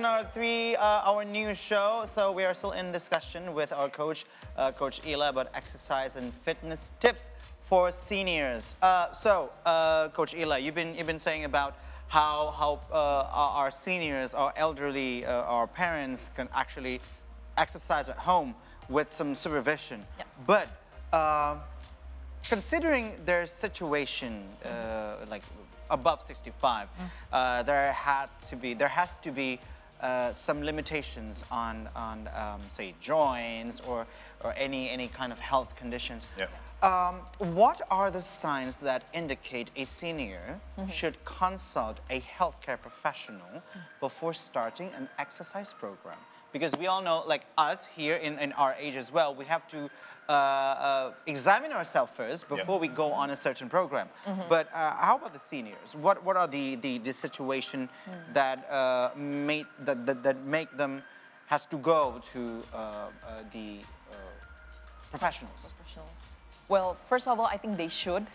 on our our new show. So we are still in discussion with our coach, Coach Ela, about exercise and fitness tips for seniors. Coach Ela, you've been saying about how our seniors, our elderly, our parents can actually exercise at home with some supervision. Yep. But considering their situation, like above 65, there has to be some limitations on say joints or any kind of health conditions. Yeah. What are the signs that indicate a senior should consult a healthcare professional before starting an exercise program? Because we all know, like us here in our age as well, we have to examine ourselves first before we go on a certain program. But how about the seniors? What are the situation that make them has to go to the professionals? Well, first of all, I think they should,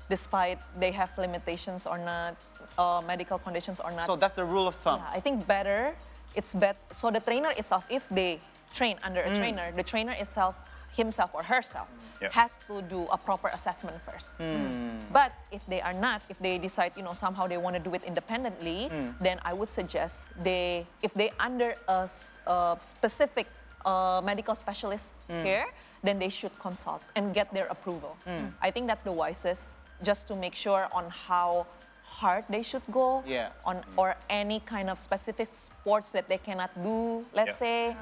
despite they have limitations or not, medical conditions or not. So that's the rule of thumb. Yeah, I think it's better. So the trainer itself, if they train under a trainer, the trainer itself, himself or herself, has to do a proper assessment first. But if they are not, if they decide, somehow they want to do it independently, then I would suggest if they under a specific medical specialist care, then they should consult and get their approval. I think that's the wisest, just to make sure on how hard they should go or any kind of specific sports that they cannot do, let's say,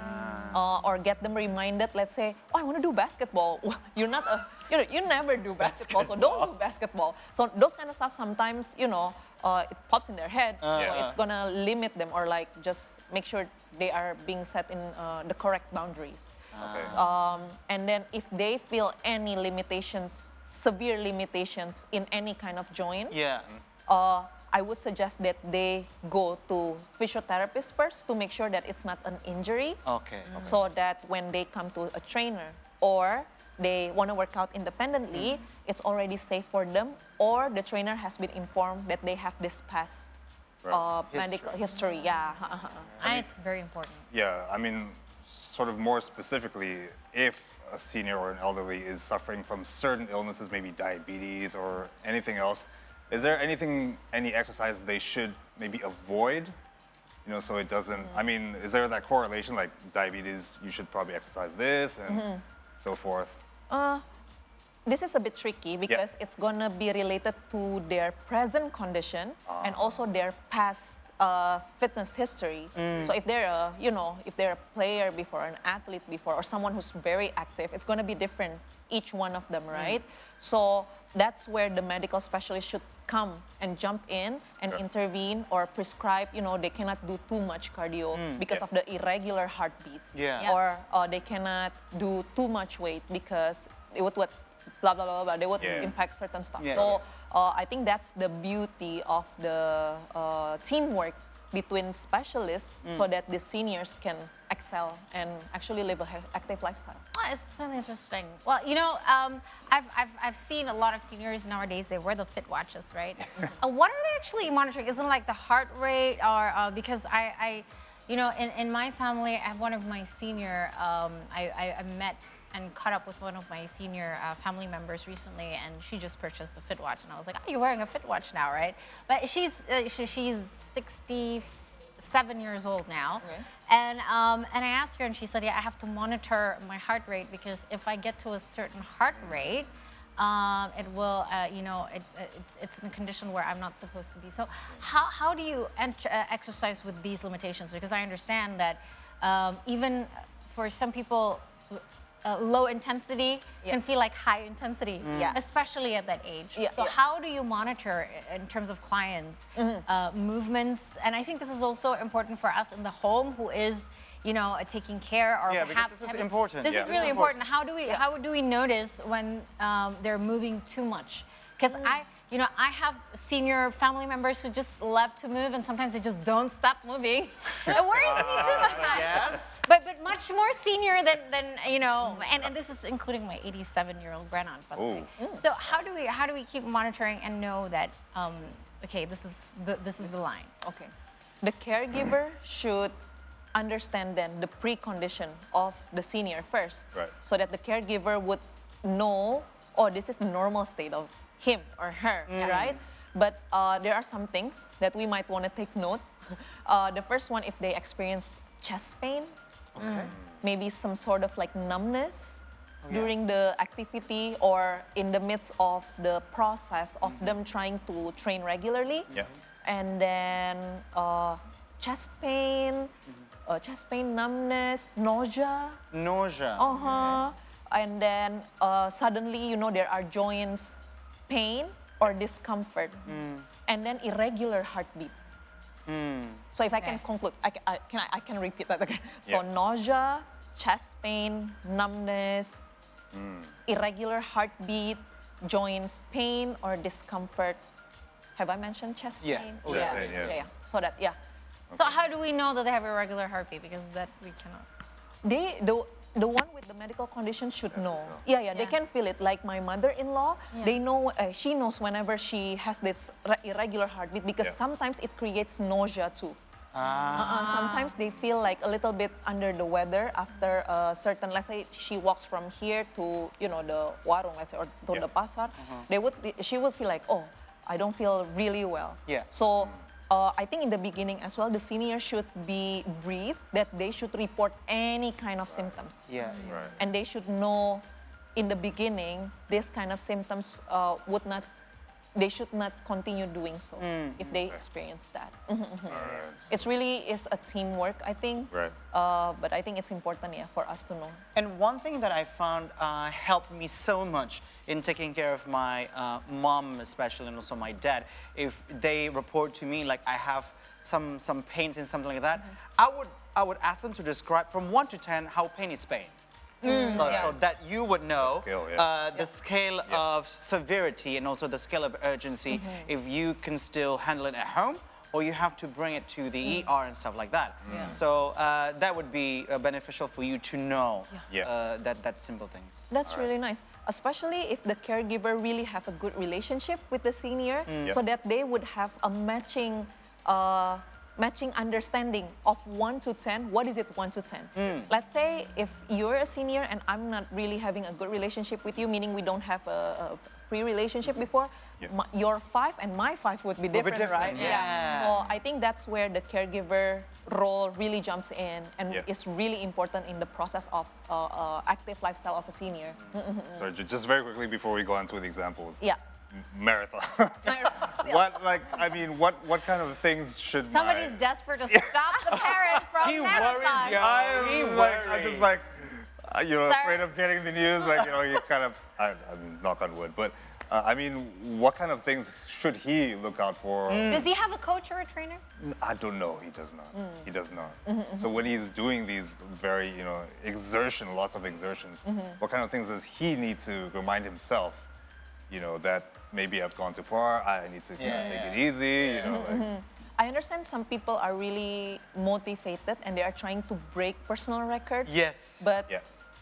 or get them reminded, let's say, I want to do basketball. Well, you're not you never do basketball, so don't do basketball. So those kind of stuff sometimes, it pops in their head, so it's gonna limit them or like just make sure they are being set in the correct boundaries. Okay. And then if they feel any limitations, severe limitations in any kind of joint, I would suggest that they go to physiotherapist first to make sure that it's not an injury. Okay. So that when they come to a trainer or they want to work out independently, it's already safe for them, or the trainer has been informed that they have this past medical history. Yeah. It's very important. Yeah, I mean, sort of more specifically, if a senior or an elderly is suffering from certain illnesses, maybe diabetes or anything else, is there any exercise they should maybe avoid? So it doesn't, I mean, is there that correlation, like diabetes, you should probably exercise this and so forth? This is a bit tricky because it's gonna be related to their present condition and also their past fitness history. So if they're a player before, an athlete before, or someone who's very active, it's gonna be different, each one of them, right? So that's where the medical specialist should come and jump in and intervene or prescribe, they cannot do too much cardio because of the irregular heartbeats. Or they cannot do too much weight because it would blah, blah, blah, blah, they would impact certain stuff. So I think that's the beauty of the teamwork between specialists so that the seniors can excel and actually live an active lifestyle. Oh, it's so interesting. Well, I've seen a lot of seniors nowadays, they wear the fit watches, right? What are they actually monitoring? Isn't it like the heart rate or, because I in my family, I have one of my senior, I met and caught up with one of my senior family members recently, and she just purchased a fit watch, and I was like, "Oh, you're wearing a fit watch now, right?" But she's 67 years old now, and I asked her, and she said, "Yeah, I have to monitor my heart rate because if I get to a certain heart rate, it will, it's in a condition where I'm not supposed to be." So, how do you exercise with these limitations? Because I understand that even for some people, low intensity can feel like high intensity, especially at that age. So how do you monitor in terms of clients' movements? And I think this is also important for us in the home who is, taking care or perhaps this is important. This is really important. How do we notice when they're moving too much? Because I have senior family members who just love to move, and sometimes they just don't stop moving. It worries me too sometimes. Yes. But much more senior than and this is including my 87-year-old grandaunt, by the way. So how do we keep monitoring and know that okay, this is the line? Okay. the caregiver should understand then the precondition of the senior first, Right. so that the caregiver would know, oh, this is the normal state of him or her, right? But there are some things that we might want to take note. The first one, if they experience chest pain, maybe some sort of like numbness during the activity or in the midst of the process of them trying to train regularly. Yeah. And then chest pain, numbness, nausea. Nausea. Uh-huh. And then suddenly, there are joints pain or discomfort. And then irregular heartbeat. So if I can Okay. conclude, I can repeat that again. So Yeah. nausea, chest pain, numbness, irregular heartbeat, joints pain or discomfort. Have I mentioned chest Yeah. pain? Oh, Chest pain, yeah. So that, So how do we know that they have irregular heartbeat? Because that we cannot. the one with the medical condition should know. know. Yeah, they Yeah. can feel it. Like my mother-in-law, Yeah. they know. She knows whenever she has this irregular heartbeat because Yeah. sometimes it creates nausea too. Sometimes they feel like a little bit under the weather after a certain. Let's say she walks from here to the warung, let's say, or to Yeah. the pasar. She would feel like, oh, I don't feel really well. Yeah. So I think in the beginning as well, the senior should be briefed that they should report any kind of symptoms. Yeah. Right. And they should know in the beginning, this kind of symptoms they should not continue doing so if they experience that. All right. It's really is a teamwork, I think. Right. But I think it's important, for us to know. And one thing that I found helped me so much in taking care of my mom, especially, and also my dad, if they report to me like I have some pains and something like that, I would ask them to describe from 1 to 10 how pain is pain. So that you would know the scale of severity and also the scale of urgency if you can still handle it at home or you have to bring it to the ER and stuff like that. So that would be beneficial for you to know that simple things. That's really nice, especially if the caregiver really have a good relationship with the senior, so that they would have a matching understanding of 1 to 10. What is it 1 to 10? Let's say if you're a senior and I'm not really having a good relationship with you, meaning we don't have a pre-relationship before, your 5 and my 5 would be different, right? Yeah. So I think that's where the caregiver role really jumps in and is really important in the process of active lifestyle of a senior. So just very quickly before we go on to the examples. Yeah. Marathon. What kind of things should Somebody's desperate to stop the parent from He marathon. worries, yo. I'm just like, Sir? afraid of getting the news. You kind of, I knock on wood, but what kind of things should he look out for? Does he have a coach or a trainer? I don't know. He does not. He does not. So when he's doing these very, lots of exertions, what kind of things does he need to remind himself? That maybe I've gone too far. I need to take it easy. I understand some people are really motivated and they are trying to break personal records. Yes. But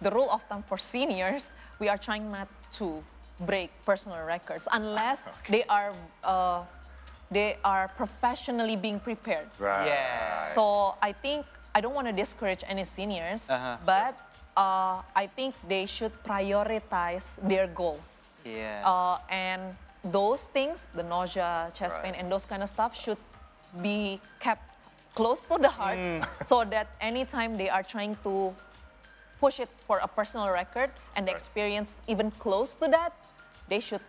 the rule of thumb for seniors, we are trying not to break personal records unless they are professionally being prepared. Right. Yeah. So I think I don't want to discourage any seniors, but I think they should prioritize their goals. Yeah. And those things, the nausea, chest pain, and those kind of stuff should be kept close to the heart so that anytime they are trying to push it for a personal record and they experience even close to that, they should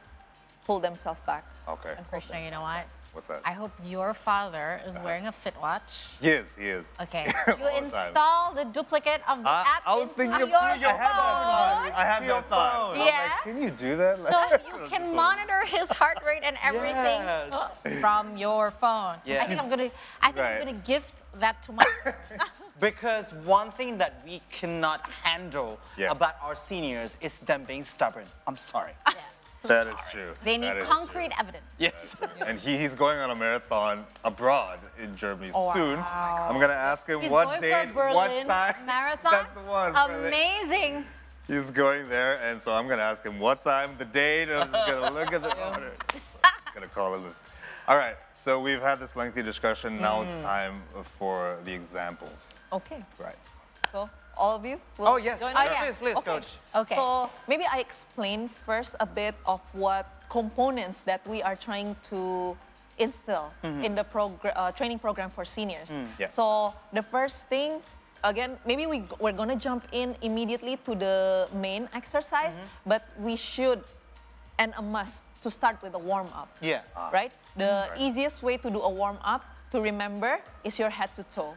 pull themselves back. Okay. Krishna, you know what? What's that? I hope your father is wearing a fit watch. He is. Okay. All You the time. install the duplicate of the app I was into thinking of your I had that thought. phone. I had your that thought. phone. I'm Yeah. like, can you do that? So you can monitor his heart rate and everything Yes. from your phone. Yes. I think I'm Right. gonna gift that to my. Because one thing that we cannot handle about our seniors is them being stubborn. I'm sorry. That is true. They need That is concrete true. evidence. Yes. And he's going on a marathon abroad in Germany Oh, soon. wow. I'm gonna ask him He's what going date, for a what Berlin time. marathon. That's the one. Berlin. Amazing. He's going there, and so I'm gonna ask him what time, the date. I'm just gonna look at the order. Gonna call him. All right. So we've had this lengthy discussion. Now it's time for the examples. Okay. Right. So all of you will Oh, yes. join Oh, us? yeah. Please, Okay. Coach. Okay. So maybe I explain first a bit of what components that we are trying to instill in the training program for seniors. Yeah. So the first thing, again, maybe we're gonna jump in immediately to the main exercise, but we should and a must to start with a warm up. Yeah. Right? The easiest way to do a warm up to remember is your head to toe.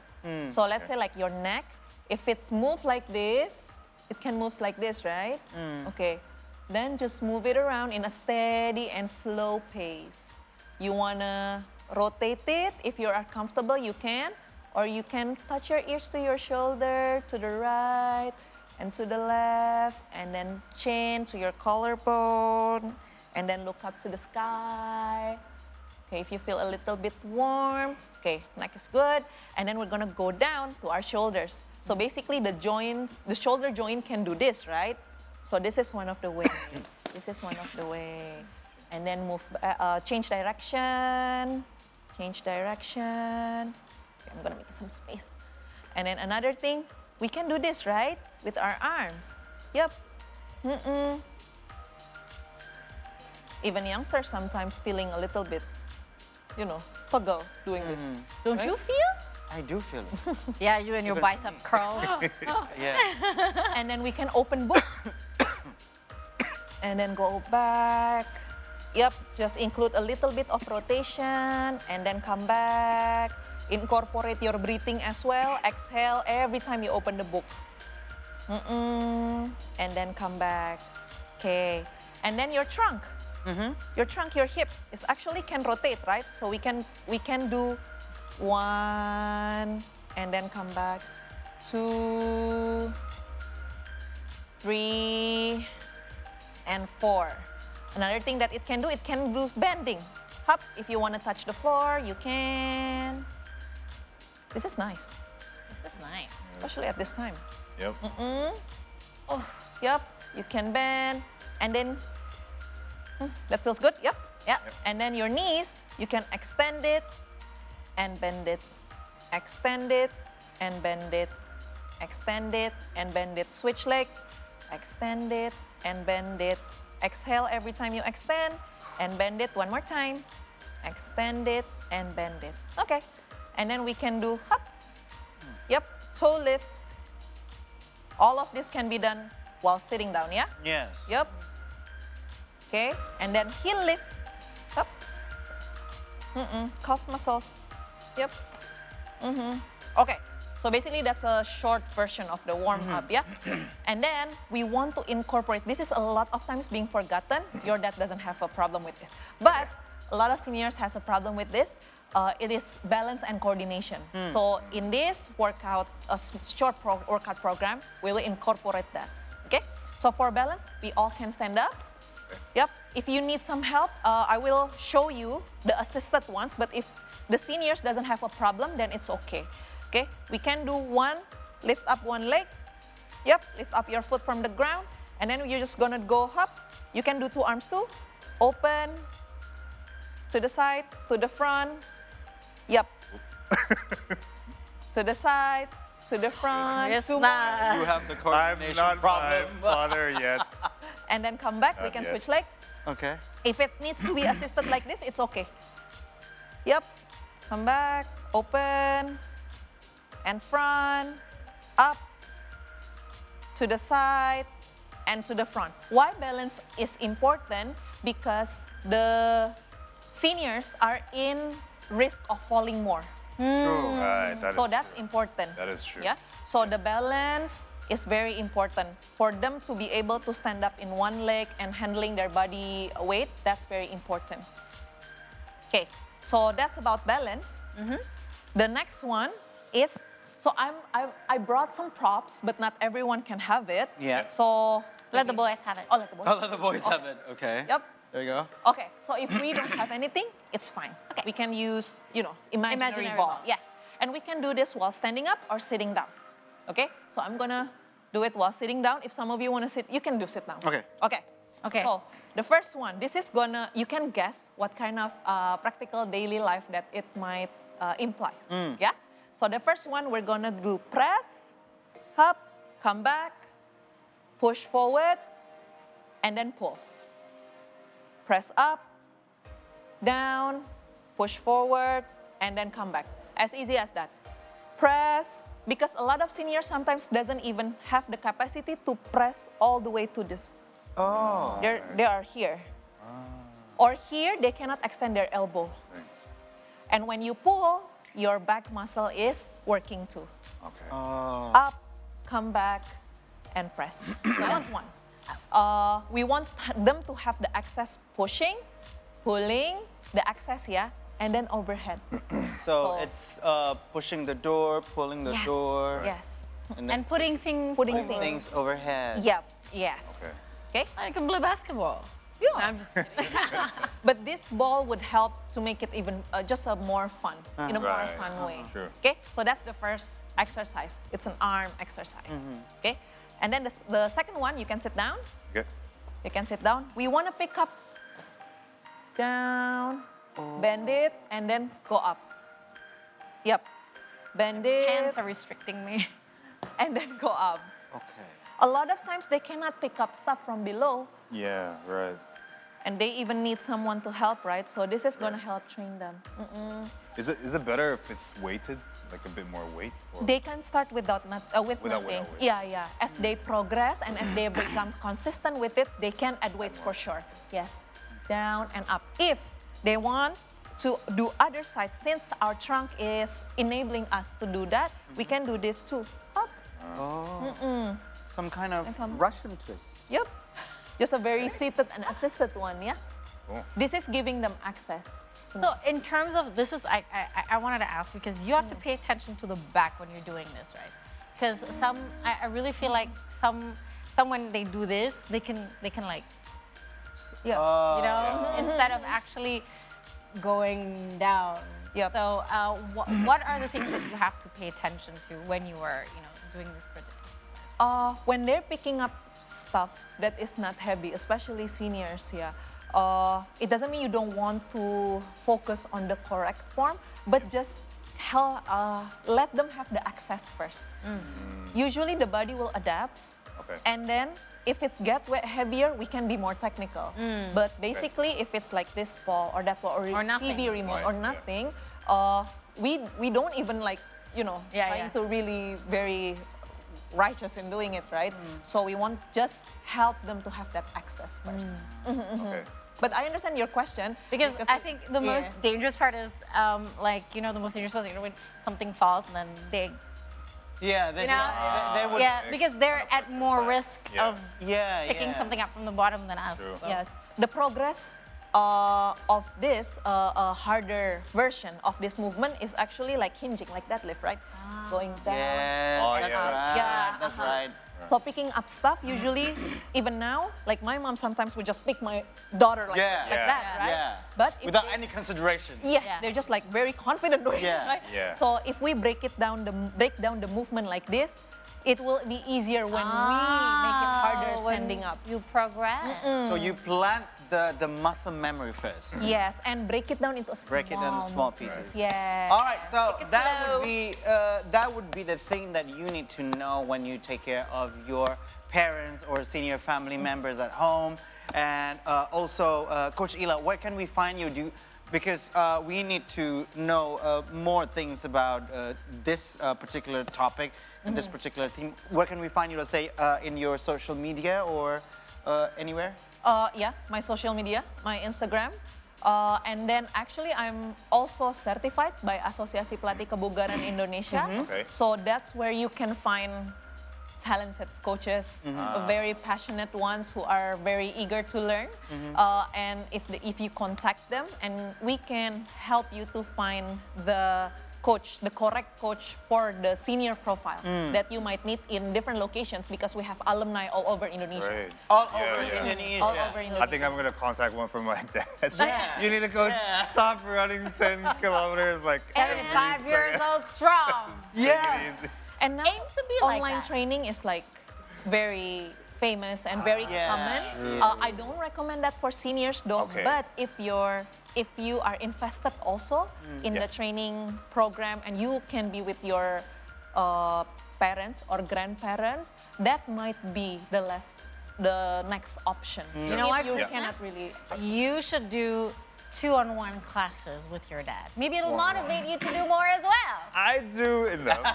So let's say like your neck, if it's moved like this, it can move like this, right? Okay. Then just move it around in a steady and slow pace. You wanna rotate it. If you are comfortable, you can. Or you can touch your ears to your shoulder, to the right and to the left, and then chin to your collarbone, and then look up to the sky. Okay, if you feel a little bit warm, okay, neck is good. And then we're gonna go down to our shoulders. So basically the shoulder joint can do this, right? So this is one of the way. This is one of the way. And then move, change direction, change direction. Okay, I'm gonna make some space. And then another thing, we can do this, right? With our arms. Yep. Even youngsters sometimes feeling a little bit, puggo doing this. Don't Right? you feel? I do feel it. Yeah, you and your bicep curl. Yeah. And then we can open book. And then go back. Yep, just include a little bit of rotation and then come back. Incorporate your breathing as well. Exhale every time you open the book. And then come back. Okay. And then your trunk. Your trunk, your hip is actually can rotate, right? So we can do 1 and then come back. 2, 3, and 4. Another thing that it can do bending. Hop, if you want to touch the floor, you can. This is nice, This is nice. especially at this time. Yep. Yep, you can bend, and then, that feels good, yep. And then your knees, you can extend it and bend it. Extend it and bend it. Extend it and bend it. Switch leg, extend it and bend it. Exhale every time you extend and bend it one more time. Extend it and bend it. Okay, and then we can do hop. Yep, toe lift. All of this can be done while sitting down, yeah? Yes. Yep. Okay, and then heel lift. Up. Calf muscles. Yep. Okay, so basically that's a short version of the warm up, yeah? And then we want to incorporate, this is a lot of times being forgotten. Your dad doesn't have a problem with this. But a lot of seniors has a problem with this. It is balance and coordination. So in this workout, short workout program, we will incorporate that, okay? So for balance, we all can stand up. Yep, if you need some help, I will show you the assisted ones, but if the seniors doesn't have a problem, then it's okay. Okay, we can do 1, lift up one leg. Yep, lift up your foot from the ground, and then you're just gonna go up. You can do 2 arms too. Open, to the side, to the front. Yep. To the side, to the front. It's 2 more. not. You have the I'm coordination not problem. my father yet. And then come back, we Not can yet. switch leg. Okay. If it needs to be assisted like this, it's okay. Yep. Come back, open, and front, up, to the side, and to the front. Why balance is important? Because the seniors are in risk of falling more. True. Right, that So is that's true. important. That is true. Yeah. So the balance is very important for them to be able to stand up in one leg and handling their body weight. That's very important. Okay. So that's about balance. The next one is, so I brought some props, but not everyone can have it. Yeah. So Let the boys have it. Oh, let the boys. Oh, let the boys have it. Okay. Yep. There you go. Okay, so if we don't have anything, it's fine. Okay. We can use, imaginary Imaginary ball. ball. Yes. And we can do this while standing up or sitting down. Okay? So I'm gonna do it while sitting down. If some of you wanna sit, you can do sit down. Okay. Okay. Okay. So The first one, this is you can guess what kind of practical daily life that it might imply. Yeah? So the first one, we're gonna do press, up, come back, push forward, and then pull. Press up, down, push forward, and then come back. As easy as that. Press, because a lot of seniors sometimes doesn't even have the capacity to press all the way to this. Oh. They are here. Or here, they cannot extend their elbow. And when you pull, your back muscle is working too. Okay. Up, come back, and press. So that's one. We want them to have the access pushing, pulling, the access, and then overhead. So it's pushing the door, pulling the door. Yes. And then And putting things Putting pulling things overhead. Yep. Yes. Okay. Okay. like a blue basketball. Yeah. No, I'm just kidding. But this ball would help to make it even just a more fun, in a more Right. fun way. True. Okay, so that's the first exercise. It's an arm exercise. Okay, and then the second one, you can sit down. Okay. You can sit down. We want to pick up, down, bend it, and then go up. Yep, bend it, Hands are restricting me. and then go up. Okay. A lot of times they cannot pick up stuff from below, Yeah, right. and they even need someone to help, right? So this is going to help train them. Is it better if it's weighted, like a bit more weight? Or? They can start with Without nothing. weight. Yeah. As they progress and as they become consistent with it, they can add weights for sure. Yes, down and up. If they want to do other sides, since our trunk is enabling us to do that, we can do this too. Up. Oh. Some kind of And come- Russian twist. Yep. Just a very seated and assisted one. Yeah. Cool. This is giving them access. So in terms of this is I wanted to ask because you have to pay attention to the back when you're doing this, right? Because I really feel like some when they do this, they can like Yeah. you know instead of actually going down. Yep. So what are the things that you have to pay attention to when you are doing this particular exercise? When they're picking up stuff that is not heavy, especially seniors, it doesn't mean you don't want to focus on the correct form, but just let them have the access first. Usually the body will adapt, Okay. and then if it gets heavier, we can be more technical. But basically, if it's like this ball or that ball or nothing. TV remote Right, or yeah. nothing, we don't even trying to really very righteous in doing it, right? So we want just help them to have that access first. Okay. But I understand your question Because I think the most yeah. dangerous part is the most dangerous part is when something falls and then they Yeah, they, You know? they would. yeah, because they're at more risk Yeah. of Yeah, picking yeah. something up from the bottom than us. True. So. Yes, the progress of this harder version of this movement is actually like hinging, like that lift, right? Going down. Yes, Oh, that's yeah. right. Yeah, That's uh-huh. right. So picking up stuff, usually, even now, like my mom sometimes would just pick my daughter like Yeah. that, Yeah. right? Yeah. But if Without they- any consideration. Yes, Yeah. they're just like very confident doing Yeah. it, right? Yeah. So if we break down the movement like this, it will be easier when we make it harder when standing up. You progress. So you plant the muscle memory first. Yes, and break it down into Break it into small movements. pieces. Yeah. All right, so Take it that slow. would be the thing that you need to know when you take care of your parents or senior family members at home. And also, Coach Ila, where can we find you? Because we need to know more things about this particular topic and this particular theme. Where can we find you? Let's say in your social media or anywhere. Yeah, my social media, my Instagram. And then actually I'm also certified by Asosiasi Pelatih Kebugaran Indonesia. Okay. So that's where you can find talented coaches, very passionate ones who are very eager to learn. And if you contact them, and we can help you to find the correct coach for the senior profile that you might need in different locations, because we have alumni all over Indonesia. Great. All Yeah, over yeah. Indonesia. All over Indonesia. I think I'm gonna contact one from my dad. Yeah. You need to go Yeah. stop running 10 kilometers like every 75 years second. old strong. Yes. And now Aim to be like online that. training is like very famous and very Yeah. common. I don't recommend that for seniors though. Okay. But if you are invested also in the training program and you can be with your parents or grandparents, that might be the next option. You know what, You Krishna? cannot really. You should do 2-on-1 classes with your dad. Maybe it'll motivate you to do more as well. I do enough.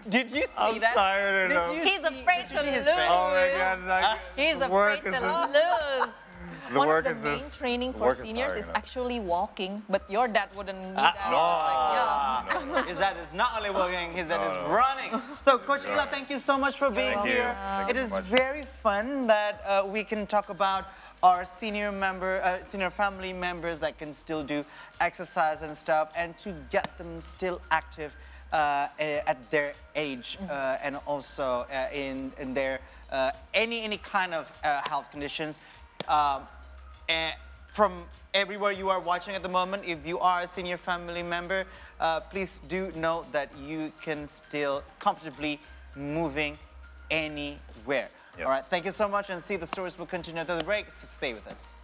Did you see I'm that? tired Did enough. you He's see- afraid did you to see his lose. face? Oh my God! Like, He's the afraid work to is just- lose. The One work of is the main just- training the for work is seniors tiring is enough. actually walking, but your dad wouldn't do that. No. Yeah. His dad is not only walking, his dad is running. So, Coach Ila, thank you so much for being Thank you. here. Thank It you is so much. very fun that we can talk about our senior family members that can still do exercise and stuff, and to get them still active at their age and also in their any kind of health conditions. From everywhere you are watching at the moment, if you are a senior family member, please do know that you can still comfortably moving anywhere. Yes. All right, thank you so much, and see the stories will continue after the break, so stay with us.